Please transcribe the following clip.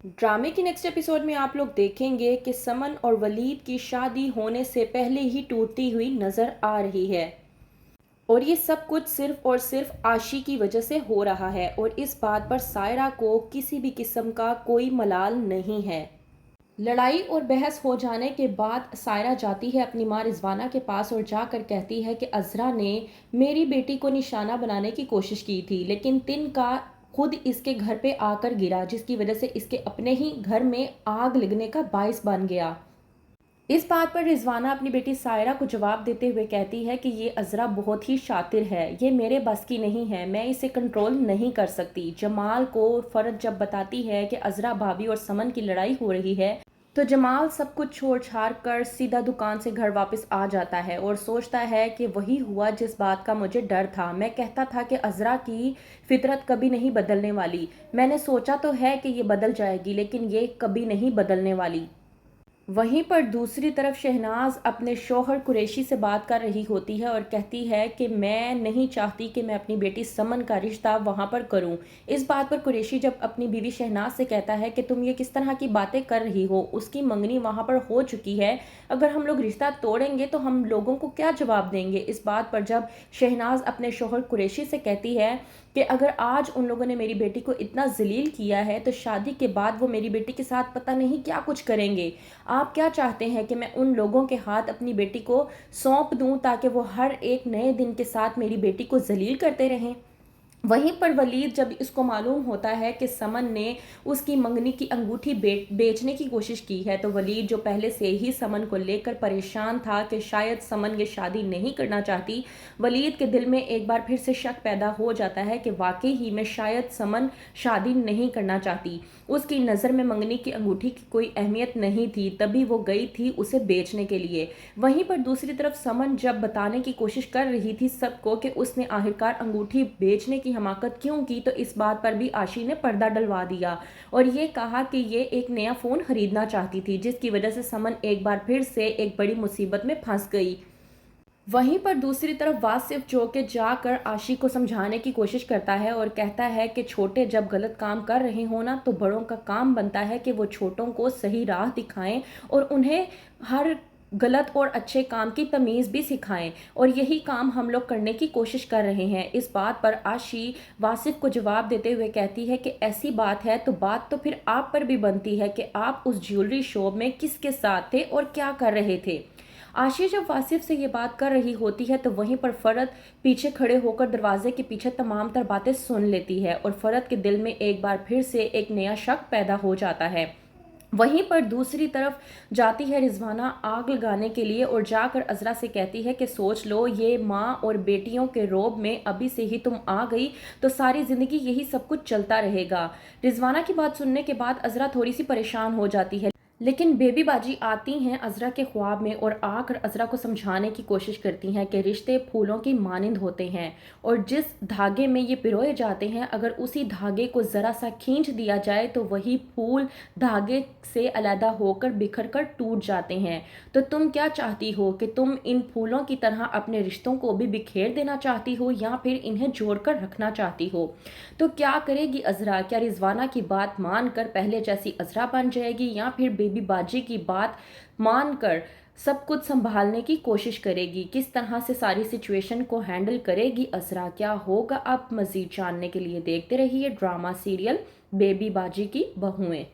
ड्रामे की next episode में आप लोग देखेंगे कि समन और वलीद की शादी होने से पहले ही टूटती हुई नजर आ रही है। और ये सब कुछ सिर्फ और सिर्फ आशी की वजह से हो रहा है और इस बात पर सायरा को किसी भी किस्म का कोई मलाल नहीं है। लड़ाई और बहस हो जाने के बाद सायरा जाती है अपनी माँ रिजवाना के पास और जाकर कहती है कि अज़रा ने मेरी बेटी को निशाना बनाने की कोशिश की थी, लेकिन तिनका खुद इसके घर पे आकर गिरा, जिसकी वजह से इसके अपने ही घर में आग लगने का बायस बन गया। इस बात पर रिजवाना अपनी बेटी सायरा को जवाब देते हुए कहती है कि ये अज़रा बहुत ही शातिर है, ये मेरे बस की नहीं है, मैं इसे कंट्रोल नहीं कर सकती। जमाल को फ़रद जब बताती है कि अज़रा भाभी और समन की लड़ाई हो रही है तो जमाल सब कुछ छोड़ छाड़ कर सीधा दुकान से घर वापस आ जाता है और सोचता है कि वही हुआ जिस बात का मुझे डर था। मैं कहता था कि अज़रा की फितरत कभी नहीं बदलने वाली, मैंने सोचा तो है कि ये बदल जाएगी, लेकिन ये कभी नहीं बदलने वाली। वहीं पर दूसरी तरफ शहनाज अपने शौहर कुरैशी से बात कर रही होती है और कहती है कि मैं नहीं चाहती कि मैं अपनी बेटी समन का रिश्ता वहां पर करूं। इस बात पर कुरैशी जब अपनी बीवी शहनाज से कहता है कि तुम ये किस तरह की बातें कर रही हो, उसकी मंगनी वहां पर हो चुकी है, अगर हम लोग रिश्ता तोड़ेंगे तो हम लोगों को क्या जवाब देंगे। इस बात पर जब शहनाज अपने शौहर कुरैशी से कहती है कि अगर आज उन लोगों ने मेरी बेटी को इतना जलील किया है तो शादी के बाद वो मेरी बेटी के साथ पता नहीं क्या कुछ करेंगे। आप क्या चाहते हैं कि मैं उन लोगों के हाथ अपनी बेटी को सौंप दूं ताकि वो हर एक नए दिन के साथ मेरी बेटी को जलील करते रहें। वहीं पर वलीद जब इसको मालूम होता है कि समन ने उसकी मंगनी की अंगूठी बेचने की कोशिश की है, तो वलीद जो पहले से ही समन को लेकर परेशान था कि शायद समन ये शादी नहीं करना चाहती, वलीद के दिल में एक बार फिर से शक पैदा हो जाता है कि वाकई ही में शायद समन शादी नहीं करना चाहती। उसकी नज़र में मंगनी की अंगूठी की कोई अहमियत नहीं थी, तभी वो गई थी उसे बेचने के लिए। वहीं पर दूसरी तरफ समन जब बताने की कोशिश कर रही थी सबको कि उसने आखिरकार अंगूठी बेचने की हमाकत क्यों की, तो इस बात पर भी आशी ने पर्दा डलवा दिया और ये कहा कि ये एक नया फ़ोन खरीदना चाहती थी, जिसकी वजह से समन एक बार फिर से एक बड़ी मुसीबत में फंस गई। वहीं पर दूसरी तरफ वासिफ जो के जाकर आशी को समझाने की कोशिश करता है और कहता है कि छोटे जब गलत काम कर रहे हो ना, तो बड़ों का काम बनता है कि वो छोटों को सही राह दिखाएं और उन्हें हर गलत और अच्छे काम की तमीज़ भी सिखाएं, और यही काम हम लोग करने की कोशिश कर रहे हैं। इस बात पर आशी वासिफ को जवाब देते हुए कहती है कि ऐसी बात है तो बात तो फिर आप पर भी बनती है कि आप उस ज्वेलरी शॉप में किसके साथ थे और क्या कर रहे थे। आशी जब वासिफ से ये बात कर रही होती है तो वहीं पर फरद पीछे खड़े होकर दरवाजे के पीछे तमाम तर बातें सुन लेती है और फरद के दिल में एक बार फिर से एक नया शक पैदा हो जाता है। वहीं पर दूसरी तरफ जाती है रिजवाना आग लगाने के लिए और जाकर अज़रा से कहती है कि सोच लो, ये माँ और बेटियों के रोब में अभी से ही तुम आ गई तो सारी ज़िंदगी यही सब कुछ चलता रहेगा। रिजवाना की बात सुनने के बाद अज़रा थोड़ी सी परेशान हो जाती है, लेकिन बेबी बाजी आती हैं अज़रा के ख्वाब में और आकर अज़रा को समझाने की कोशिश करती हैं कि रिश्ते फूलों की मानिंद होते हैं और जिस धागे में ये पिरोए जाते हैं, अगर उसी धागे को ज़रा सा खींच दिया जाए तो वही फूल धागे से अलहदा होकर बिखर कर टूट जाते हैं। तो तुम क्या चाहती हो कि तुम इन फूलों की तरह अपने रिश्तों को भी बिखेर देना चाहती हो या फिर इन्हें जोड़कर रखना चाहती हो? तो क्या करेगी अज़रा? क्या रिजवाना की बात मानकर पहले जैसी अज़रा बन जाएगी या फिर बेबी बाजी की बात मानकर सब कुछ संभालने की कोशिश करेगी? किस तरह से सारी सिचुएशन को हैंडल करेगी अज़रा? क्या होगा? आप मज़ीद जानने के लिए देखते रहिए ड्रामा सीरियल बेबी बाजी की बहुएं।